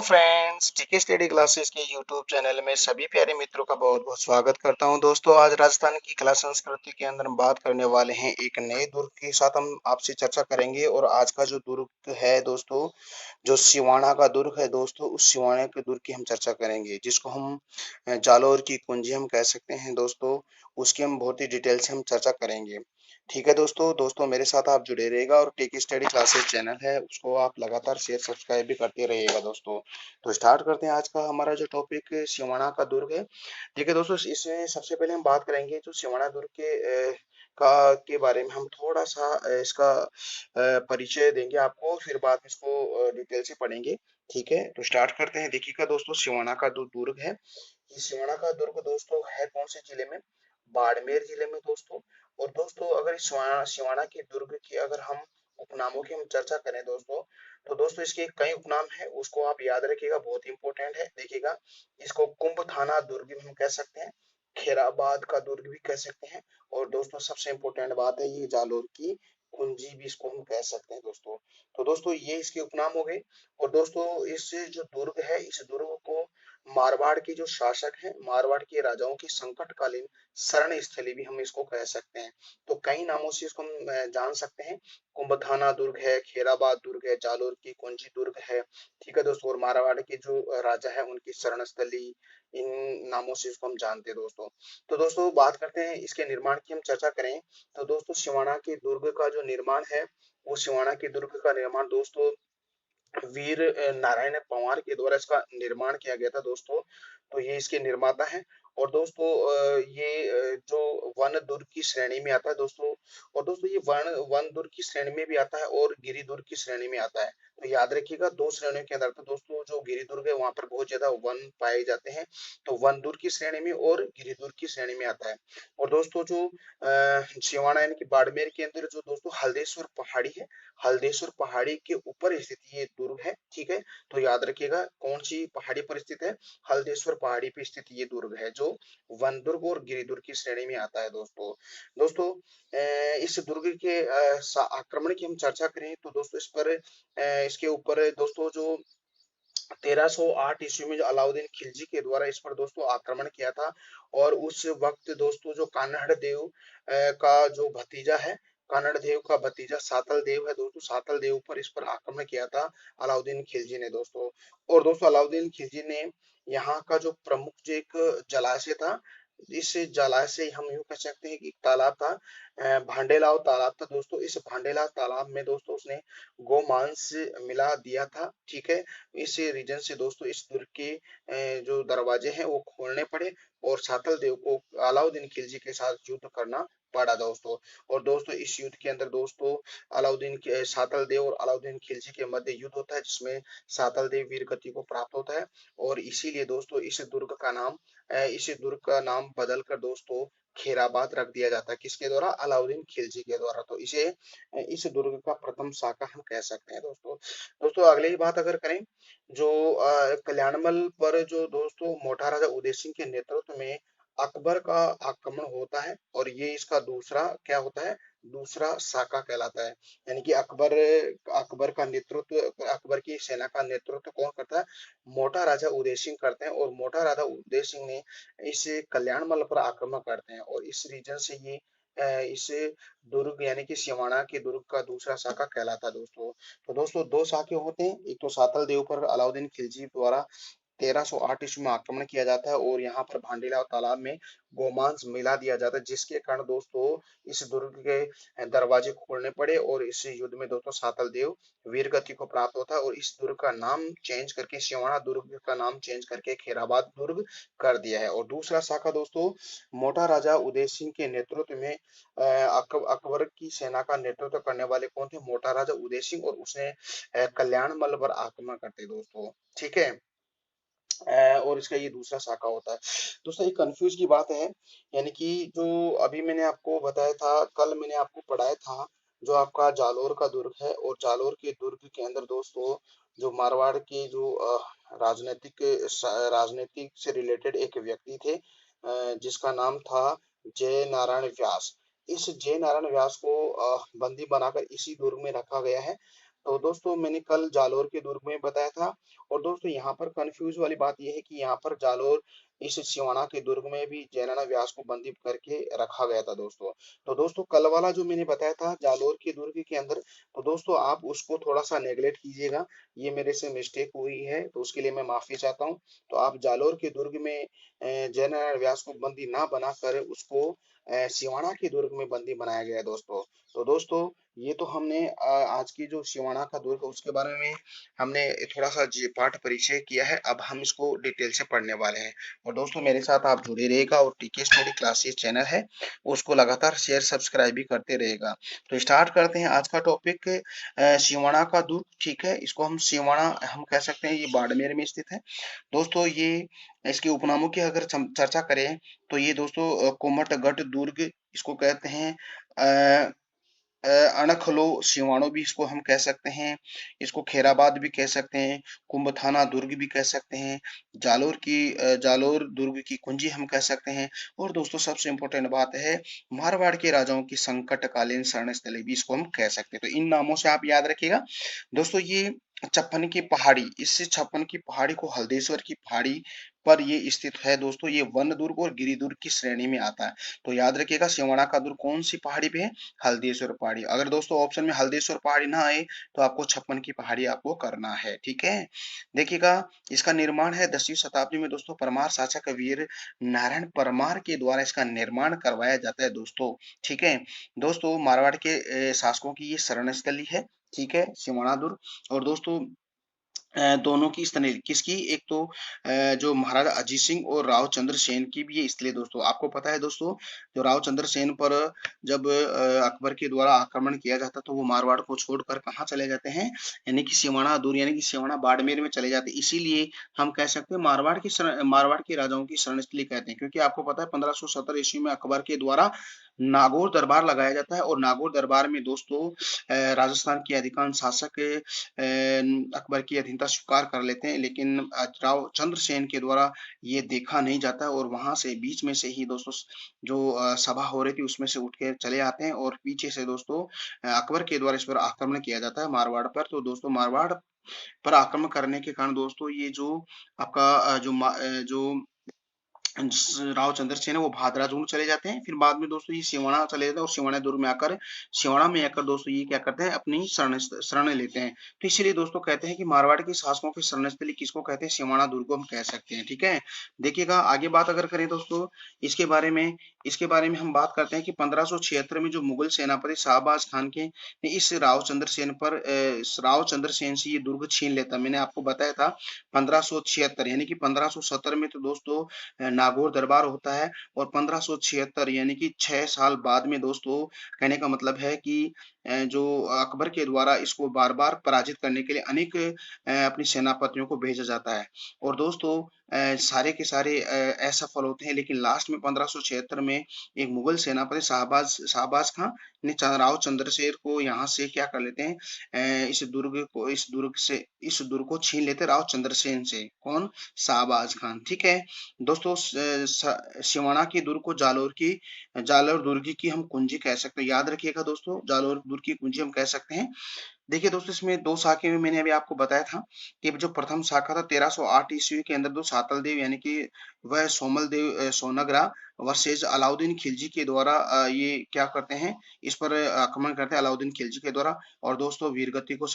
Friends, टीके study classes के YouTube channel में सभी प्यारे मित्रों का बहुत बहुत स्वागत करता हूं। दोस्तों, आज राजस्थान की कला संस्कृति के अंदर हम बात करने वाले हैं। एक नए दुर्ग के साथ हम आपसे चर्चा करेंगे। और आज का जो दुर्ग है दोस्तों, जो सिवाना का दुर्ग है दोस्तों, उस सिवाना के दुर्ग की हम चर्चा करेंगे, जिसको हम जालौर की कुंजी हम कह सकते हैं दोस्तों। उसकी हम बहुत ही डिटेल से हम चर्चा करेंगे। ठीक है दोस्तों मेरे साथ आप जुड़े रहिएगा। और टेक स्टडी क्लासेस चैनल है, उसको आप लगातार शेयर सब्सक्राइब भी करते रहिएगा दोस्तों। तो स्टार्ट करते हैं आज का हमारा जो टॉपिक सिवाना का दुर्ग है। ठीक है दोस्तों, इसमें सबसे पहले हम बात करेंगे जो सिवाना दुर्ग के बारे में हम थोड़ा सा इसका परिचय देंगे आपको, फिर बाद में इसको डिटेल से पढ़ेंगे। ठीक है, तो स्टार्ट करते हैं। देखिएगा दोस्तों, सिवाना का जो दुर्ग है, ये सिवाना का दुर्ग दोस्तों है कौन से जिले में? बाड़मेर जिले में दोस्तों। और दोस्तों, अगर इस सिवाना के दुर्ग की अगर हम उपनामों की हम चर्चा करें दोस्तों, तो दोस्तों इसके कई उपनाम है, उसको आप याद रखिएगा, बहुत इंपॉर्टेंट है। देखिएगा, इसको कुंभ थाना दुर्ग भी हम कह सकते हैं, खेराबाद का दुर्ग भी कह सकते हैं। और दोस्तों सबसे इंपॉर्टेंट बात है, ये जालोर की कुंजी भी इसको हम कह सकते हैं दोस्तों। तो दोस्तों ये इसके उपनाम हो गए। और दोस्तों इस जो दुर्ग है, इस दुर्ग को मारवाड़ के जो शासक हैं, मारवाड़ के राजाओं की संकटकालीन शरण स्थली भी हम इसको कह सकते हैं। तो कई नामों से इसको हम जान सकते हैं। कुंभथाना दुर्ग है, खेराबाद दुर्ग है, जालोर की कुंजी दुर्ग है। ठीक है दोस्तों, और मारवाड़ के जो राजा है उनकी शरण स्थली, इन नामों से इसको हम जानते हैं दोस्तों। तो दोस्तों बात करते हैं इसके निर्माण की हम चर्चा करें। तो दोस्तों सिवाना के दुर्ग का जो निर्माण है, वो सिवाना के दुर्ग का निर्माण दोस्तों वीर नारायण पंवार के द्वारा इसका निर्माण किया गया था दोस्तों। तो ये इसके निर्माता हैं। और दोस्तों ये जो वन दुर्ग की श्रेणी में आता है दोस्तों। और दोस्तों ये वन वन दुर्ग की श्रेणी में भी आता है और गिरी दुर्ग की श्रेणी में आता है। तो याद रखिएगा, दो श्रेणियों के अंदर था दोस्तों। जो गिरी दुर्ग है, वहां पर बहुत ज्यादा वन पाए जाते हैं, तो वन दुर्ग की श्रेणी में और गिरी दुर्ग की श्रेणी में आता है। और दोस्तों जो सिवाना यानी कि बाड़मेर के अंदर जो दोस्तों हल्देश्वर पहाड़ी है, हल्देश्वर पहाड़ी के ऊपर स्थित ये दुर्ग है। ठीक है, तो याद रखिएगा कौन सी पहाड़ी पर स्थित है? हल्देश्वर पहाड़ी पर स्थित ये दुर्ग है, जो वन दुर्ग और गिरी दुर्ग की श्रेणी में आता है दोस्तों। दोस्तों इस दुर्ग के आक्रमण की हम चर्चा करें, तो दोस्तों इस पर इसके ऊपर दोस्तों जो 1308 ईस्वी में जो अलाउद्दीन खिलजी के द्वारा इस पर दोस्तों आक्रमण किया था। और उस वक्त दोस्तों जो कान्हड़ देव का जो भतीजा है, कानड़ देव का भतीजा सातल देव है दोस्तों, सातल देव पर इस पर आक्रमण किया था अलाउद्दीन खिलजी ने दोस्तों। और दोस्तों अलाउद्दीन खिलजी ने यहाँ का जो प्रमुख जो एक जलाशय था, इस जलाशय हम यूं कह सकते हैं कि एक तालाब था, भांडेलाव तालाब था दोस्तों। इस भांडेलाव तालाब में दोस्तों उसने गोमांस मिला दिया था। ठीक है, इस रीजन से दोस्तों इस दुर्ग के जो दरवाजे हैं वो खोलने पड़े, और सातल देव को अलाउद्दीन खिलजी के साथ युद्ध करना पड़ा दोस्तों। और दोस्तों इस युद्ध के अंदर दोस्तों अलाउद्दीन के सातल देव और अलाउद्दीन खिलजी के मध्य युद्ध होता है, जिसमें सातल देव वीर गति को प्राप्त होता है। और इसीलिए दोस्तों इस दुर्ग का नाम बदल कर दोस्तों खेराबाद रख दिया जाता है। किसके द्वारा? अलाउद्दीन खिलजी के द्वारा। तो इसे इस दुर्ग का प्रथम शाखा हम कह सकते हैं दोस्तों। दोस्तों अगली बात अगर करें, जो कल्याणमल पर जो दोस्तों मोटा राजा उदय सिंह के नेतृत्व में अकबर का आक्रमण होता है, और ये इसका दूसरा क्या होता है? दूसरा शाखा कहलाता है। यानी कि अकबर का नेतृत्व, अकबर की सेना का नेतृत्व कौन करता है? मोटा राजा उदय सिंह करते हैं। और मोटा राजा उदय सिंह ने इस कल्याणमल पर आक्रमण करते हैं, और इस रीजन से ये इस दुर्ग यानी कि सिवाना के दुर्ग का दूसरा शाखा कहलाता है दोस्तों। तो दोस्तों दो शाखे होते हैं, एक तो सातल देव पर अलाउद्दीन खिलजी द्वारा 1308 ईस्वी में आक्रमण किया जाता है, और यहाँ पर भांडीलाल तालाब में गोमांस मिला दिया जाता है, जिसके कारण दोस्तों इस दुर्ग के दरवाजे खोलने पड़े, और इस युद्ध में दोस्तों सातल देव वीर गति को प्राप्त होता है। और इस दुर्ग का नाम चेंज करके, सिवाना दुर्ग का नाम चेंज करके खेराबाद दुर्ग कर दिया है। और दूसरा शाखा दोस्तों मोटा राजा उदय सिंह के नेतृत्व में अकबर की सेना का नेतृत्व करने वाले कौन थे? मोटा राजा उदय सिंह। और उसने कल्याणमल पर आक्रमण करते दोस्तों। ठीक है, और इसका ये दूसरा शाखा होता है दोस्तों। एक कंफ्यूज की बात है, यानी कि जो अभी मैंने आपको बताया था, कल मैंने आपको पढ़ाया था, जो आपका जालोर का दुर्ग है, और जालोर के दुर्ग के अंदर दोस्तों जो मारवाड़ के जो राजनीतिक राजनीतिक से रिलेटेड एक व्यक्ति थे, जिसका नाम था जय नारायण व्यास। इस जय नारायण व्यास को बंदी बनाकर इसी दुर्ग में रखा गया है। तो दोस्तों मैंने कल जालोर के दुर्ग में बताया था। और दोस्तों यहाँ पर कंफ्यूज वाली बात यह है कि यहाँ पर जालोर इस सिवाना के दुर्ग में भी जयनारायण व्यास को बंदी करके रखा गया था दोस्तों। तो दोस्तों कल वाला जो मैंने बताया था जालोर के दुर्ग के अंदर, तो दोस्तों आप उसको थोड़ा सा नेगलेक्ट कीजिएगा। ये मेरे से मिस्टेक हुई है तो उसके लिए मैं माफी चाहता हूँ। तो आप जालोर के दुर्ग में जयनारायण व्यास को बंदी ना बनाकर उसको सिवाना के दुर्ग में बंदी बनाया गया है दोस्तों। तो दोस्तों ये तो हमने आज की जो सिवाना का दुर्ग उसके बारे में हमने थोड़ा सा पाठ परिचय किया है। अब हम इसको डिटेल से पढ़ने वाले हैं। और दोस्तों मेरे साथ आप जुड़े रहेगा और टीके स्टडी क्लासेस चैनल है उसको लगातार शेयर सब्सक्राइब भी करते रहेगा। तो स्टार्ट करते हैं आज का टॉपिक। सिवाना का दुर्ग, ठीक है, इसको हम सिवाना हम कह सकते हैं, ये बाड़मेर में स्थित है दोस्तों। ये इसके उपनामों की अगर चर्चा करें तो ये दोस्तों कोमटगढ़ दुर्ग इसको कहते हैं। अ, अणखलो सिवाणो भी इसको हम कह सकते हैं। इसको खेराबाद भी कह सकते हैं। कुंभथाना दुर्ग भी कह सकते हैं। जालोर की जालोर दुर्ग की कुंजी हम कह सकते हैं। और दोस्तों सबसे इंपॉर्टेंट बात है, मारवाड़ के राजाओं की संकटकालीन शरण स्थली भी इसको हम कह सकते हैं। तो इन नामों से आप याद रखिएगा दोस्तों। ये छप्पन की पहाड़ी, इससे छप्पन की पहाड़ी को हल्देश्वर की पहाड़ी पर ये स्थित है दोस्तों। ये वन दुर्ग और गिरि दुर्ग की श्रेणी में आता है। तो याद रखिएगा सिवाना का दुर्ग कौन सी पहाड़ी पे है? हल्देश्वर पहाड़ी। अगर दोस्तों ऑप्शन में हल्देश्वर पहाड़ी ना आए तो आपको छप्पन की पहाड़ी आपको करना है, ठीक है। देखिएगा इसका निर्माण है 10वीं शताब्दी में दोस्तों, परमार शासक वीर नारायण परमार के द्वारा इसका निर्माण करवाया जाता है दोस्तों, ठीक है। दोस्तों मारवाड़ के शासकों की ये शरण स्थली है, ठीक है, सिवाना दुर्ग। और दोस्तों दोनों की स्थली किसकी, एक तो जो महाराजा अजीत सिंह और राव चंद्र सेन की भी ये स्थली दोस्तों। आपको पता है दोस्तों, जो राव चंद्र सेन पर जब अकबर के द्वारा आक्रमण किया जाता तो वो मारवाड़ को छोड़कर कहाँ चले जाते हैं, यानी कि सिवाना दूर यानी कि सिवाना बाड़मेर में चले जाते हैं। इसीलिए हम कह सकते हैं मारवाड़ के राजाओं की शरण स्थली कहते हैं, क्योंकि आपको पता है 1570 ईस्वी में अकबर के द्वारा नागौर दरबार लगाया जाता है। और नागौर दरबार में दोस्तों राजस्थान के अधिकांश शासक अकबर की अधीनता स्वीकार कर लेते हैं, लेकिन राव चंद्रसेन के द्वारा ये देखा नहीं जाता और वहां से बीच में से ही दोस्तों जो सभा हो रही थी उसमें से उठ के चले आते हैं और पीछे से दोस्तों अकबर के द्वारा इस पर आक्रमण किया जाता है मारवाड़ पर। तो दोस्तों मारवाड़ पर आक्रमण करने के कारण दोस्तों ये जो आपका जो राव चंद्रसेन है वो भादराजून चले जाते हैं। फिर बाद में दोस्तों ये सिवाना चले जाते हैं और सिवाना में आकर दोस्तों ये क्या करते हैं, अपनी शरण लेते हैं। तो इसीलिए दोस्तों कहते हैं कि मारवाड़ के शासकों की शरण स्थली किसको कहते हैं, सिवाना दुर्ग को हम कह सकते हैं, ठीक है। देखिएगा आगे बात अगर करें दोस्तों इसके बारे में, हम बात करते हैं कि 1576 में जो मुगल सेनापति शाहबाज खान के ने इस राव चंद्र सेन से ये दुर्ग छीन लेता। मैंने आपको बताया था 1576 यानी कि 1570 में तो दोस्तों नागौर दरबार होता है। और 1576 यानी कि 6 साल बाद में दोस्तों, कहने का मतलब है कि जो अकबर के द्वारा इसको बार बार पराजित करने के लिए अनेक अपनी सेनापतियों को भेजा जाता है। और दोस्तों सारे के सारे असफल होते हैं, लेकिन लास्ट में 1576 में एक मुगल सेनापति शाहबाज खां ने राव चंद्रशेर को यहाँ से क्या कर लेते हैं, इस दुर्ग को छीन लेते राव चंद्रसेन से। कौन? शाहबाज खान, ठीक है। दोस्तों सिवाना की दुर्ग को जालोर दुर्ग की हम कुंजी कह सकते हैं। याद रखिएगा दोस्तों, जालोर दुर्ग की कुंजी हम कह सकते हैं। देखिए दोस्तों इसमें दो शाखे में मैंने अभी आपको बताया था कि जो प्रथम शाखा था 1308 ईस्वी के अंदर दो सातल देव यानी कि वह सोमल देव सोनगरा वर्सेज अलाउद्दीन खिलजी के द्वारा ये क्या करते हैं, इस पर आक्रमण करते हैं अलाउद्दीन खिलजी के द्वारा। और दोस्तों वीरगति को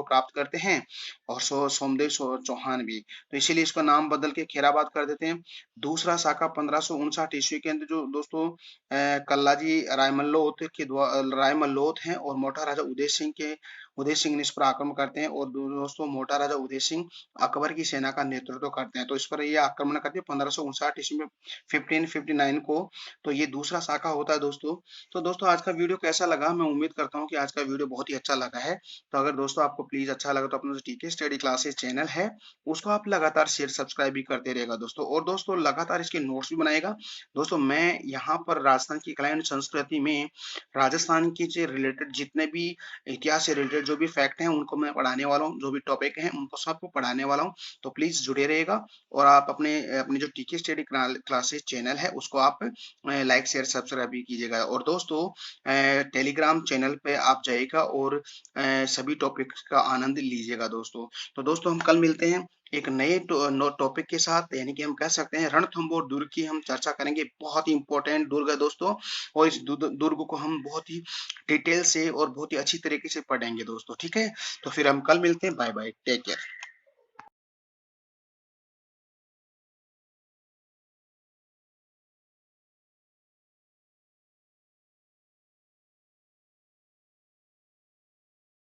प्राप्त करते हैं और सोमदेव चौहान भी, तो इसीलिए इसका नाम बदल के खेराबाद कर देते हैं। दूसरा शाखा 1559 ईस्वी के अंदर जो दोस्तों कल्लाजी रायमल्लोत हैं और मोटा राजा उदय सिंह ने इस पर आक्रमण करते हैं। और दोस्तों मोटा राजा उदय सिंह अकबर की सेना का नेतृत्व करते हैं, तो इस पर ये आक्रमण करते हैं 1559 ईस्वी में 1559 को। तो ये दूसरा शाखा होता है दोस्तों। तो दोस्तों आज का वीडियो कैसा लगा, मैं उम्मीद करता हूँ कि आज का वीडियो बहुत ही अच्छा लगा है। तो अगर दोस्तों आपको प्लीज अच्छा लगा तो अपना जो टीके स्टडी क्लासेस चैनल है उसको आप लगातार शेयर सब्सक्राइब भी करते रहेगा दोस्तों। और दोस्तों लगातार इसके नोट्स भी बनाएगा दोस्तों। मैं यहाँ पर राजस्थान की कला एवं संस्कृति में राजस्थान के से रिलेटेड जितने भी इतिहास से रिलेटेड रिलेटेड जो भी फैक्ट हैं उनको मैं पढ़ाने वाला हूँ, जो भी टॉपिक हैं उनको सबको पढ़ाने वाला हूँ। तो प्लीज़ जुड़े रहिएगा और आप अपनी जो टीके स्टडी क्लासेस चैनल है उसको आप लाइक, शेयर, सब्सक्राइब भी कीजिएगा। और दोस्तों टेलीग्राम चैनल पे आप जाइएगा और सभी टॉपिक्स का आनंद लीजिएगा दोस्तों। तो दोस्तों हम कल मिलते हैं एक नए टॉपिक के साथ, यानी कि हम कह सकते हैं रणथंभौर दुर्ग की हम चर्चा करेंगे। बहुत ही इंपॉर्टेंट दुर्ग है दोस्तों, और इस दुर्ग को हम बहुत ही डिटेल से और बहुत ही अच्छी तरीके से पढ़ेंगे दोस्तों। ठीक है, तो फिर हम कल मिलते हैं। Bye bye, take care.